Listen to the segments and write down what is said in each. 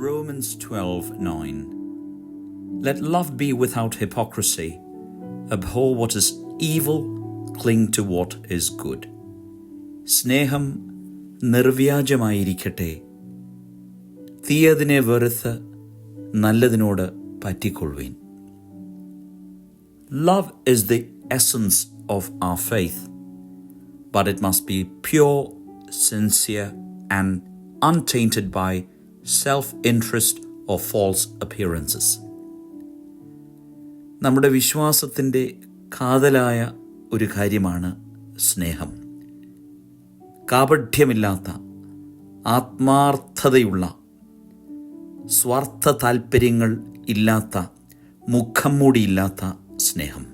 Romans 12:9. Let love be without hypocrisy. Abhor what is evil, cling to what is good. സ്നേഹം നിർവ്യാജമായിരിക്കട്ടെ. തീയതിനെ വെറുത്ത് നല്ലതിനോട് പറ്റിക്കൊള്ളുവിൻ. Love is the essence of our faith, but it must be pure, sincere, and untainted by self-interest or false appearances. നമ്മുടെ വിശ്വാസത്തിൻ്റെ കാതലായ ഒരു കാര്യമാണ് സ്നേഹം. കാപഢ്യമില്ലാത്ത, ആത്മാർത്ഥതയുള്ള, സ്വാർത്ഥ താൽപ്പര്യങ്ങൾ ഇല്ലാത്ത, മുഖം മൂടിയില്ലാത്ത സ്നേഹം.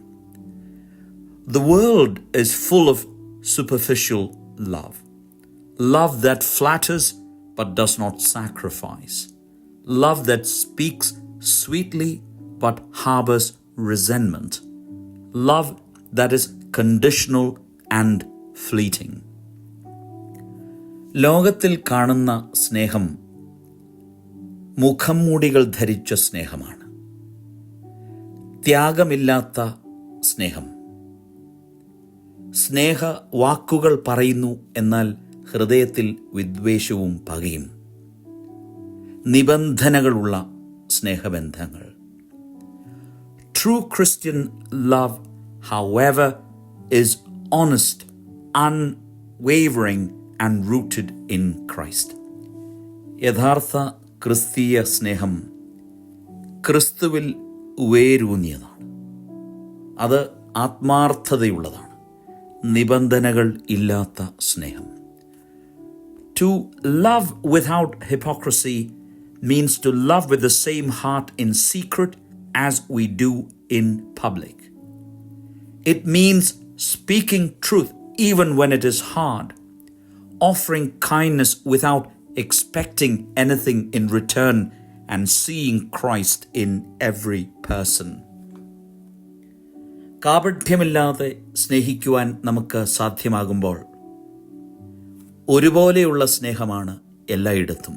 The world is full of superficial love. Love that flatters but does not sacrifice. Love that speaks sweetly but harbors resentment. Love that is conditional and fleeting. ലോകത്തിൽ കാണുന്ന സ്നേഹം മുഖം മൂടികൾ ധരിച്ച സ്നേഹമാണ്. ത്യാഗമില്ലാത്ത സ്നേഹം. സ്നേഹ വാക്കുകൾ പറയുന്നു, എന്നാൽ ഹൃദയത്തിൽ വിദ്വേഷവും പകയും. നിബന്ധനകളുള്ള സ്നേഹബന്ധങ്ങൾ. True Christian love, however, is honest, unwavering, and rooted in Christ. യഥാർത്ഥ ക്രിസ്തീയ സ്നേഹം ക്രിസ്തുവിൽ വേരൂന്നിയതാണ്. അത് ആത്മാർത്ഥതയുള്ളതാണ്. നിബന്ധനകൾ ഇല്ലാത്ത സ്നേഹം. To love without hypocrisy means to love with the same heart in secret as we do in public. It means speaking truth even when it is hard, offering kindness without expecting anything in return, and seeing Christ in every person. കാപഢ്യമില്ലാതെ സ്നേഹിക്കുവാൻ നമുക്ക് സാധ്യമാകുമ്പോൾ ഒരുപോലെയുള്ള സ്നേഹമാണ് എല്ലായിടത്തും.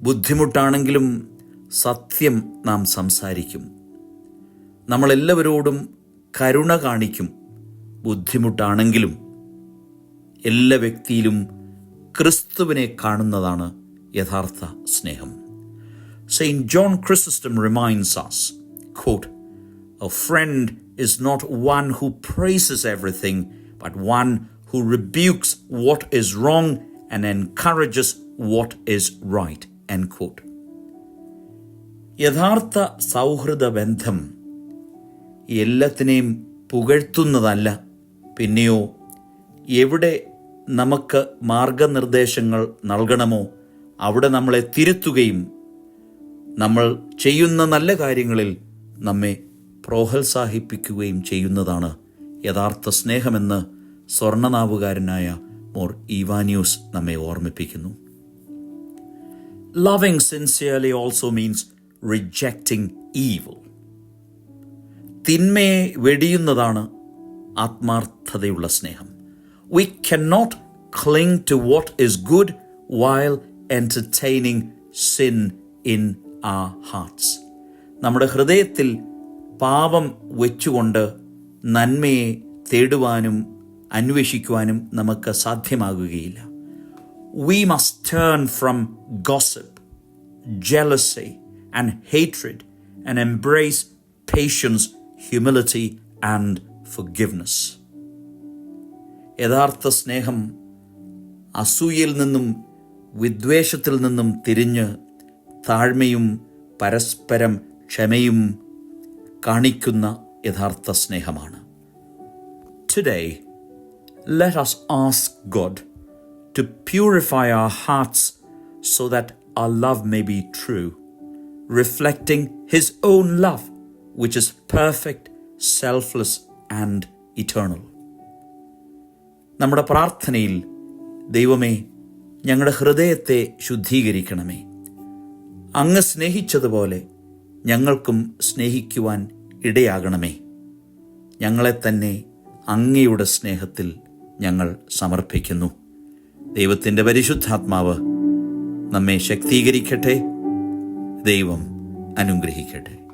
ബുദ്ധിമുട്ടാണെങ്കിലും സത്യം നാം സംസാരിക്കും. നമ്മളെല്ലാവരോടും കരുണ കാണിക്കും. ബുദ്ധിമുട്ടാണെങ്കിലും എല്ലാ വ്യക്തിയിലും ക്രിസ്തുവിനെ കാണുന്നതാണ് യഥാർത്ഥ സ്നേഹം. Saint John Chrysostom reminds us, quote, "A friend is not one who praises everything, but one who rebukes what is wrong and encourages what is right." End quote. യഥാർത്ഥ സൗഹൃദ ബന്ധം എല്ലാത്തിനെയും പുകഴ്ത്തുന്നതല്ല, പിന്നെയോ എവിടെ നമുക്ക് മാർഗനിർദ്ദേശങ്ങൾ നൽകണമോ അവിടെ നമ്മളെ തിരുത്തുകയും നമ്മൾ ചെയ്യുന്ന നല്ല കാര്യങ്ങളിൽ നമ്മെ പ്രോത്സാഹിപ്പിക്കുകയും ചെയ്യുന്നതാണ് യഥാർത്ഥ സ്നേഹമെന്ന് സ്വർണ്ണനാവുകാരനായ മോർ ഈവാനിയൂസ് നമ്മെ ഓർമ്മിപ്പിക്കുന്നു. Loving sincerely also means rejecting evil. തിന്മയെ വെടിയുന്നതാണ് ആത്മാർത്ഥതയുള്ള സ്നേഹം. We cannot cling to what is good while entertaining sin in our hearts. നമ്മുടെ ഹൃദയത്തിൽ പാപം വെച്ചുകൊണ്ട് നന്മയെ തേടുവാനും അന്വേഷിക്കുവാനും നമുക്ക് സാധ്യമാകുകയില്ല. We must turn from gossip, jealousy, and hatred and embrace patience, humility, and forgiveness. യഥാർത്ഥ സ്നേഹം അസൂയയിൽ നിന്നും വിദ്വേഷത്തിൽ നിന്നും തിരിഞ്ഞ് താഴ്മയും പരസ്പരം ക്ഷമയും കാണിക്കുന്ന യഥാർത്ഥ സ്നേഹമാണ്. Today, let us ask God to purify our hearts so that our love may be true, reflecting His own love, which is perfect, selfless, and eternal. നമ്മുടെ പ്രാർത്ഥനയിൽ, ദൈവമേ, ഞങ്ങളുടെ ഹൃദയത്തെ ശുദ്ധീകരിക്കണമേ. അങ്ങ് സ്നേഹിച്ചതുപോലെ ഞങ്ങൾക്കും സ്നേഹിക്കുവാൻ ഇടയാകണമേ. ഞങ്ങളെ തന്നെ അങ്ങയുടെ സ്നേഹത്തിൽ ഞങ്ങൾ സമർപ്പിക്കുന്നു. ദൈവത്തിൻ്റെ പരിശുദ്ധാത്മാവ് നമ്മെ ശക്തീകരിക്കട്ടെ. ദൈവം അനുഗ്രഹിക്കട്ടെ.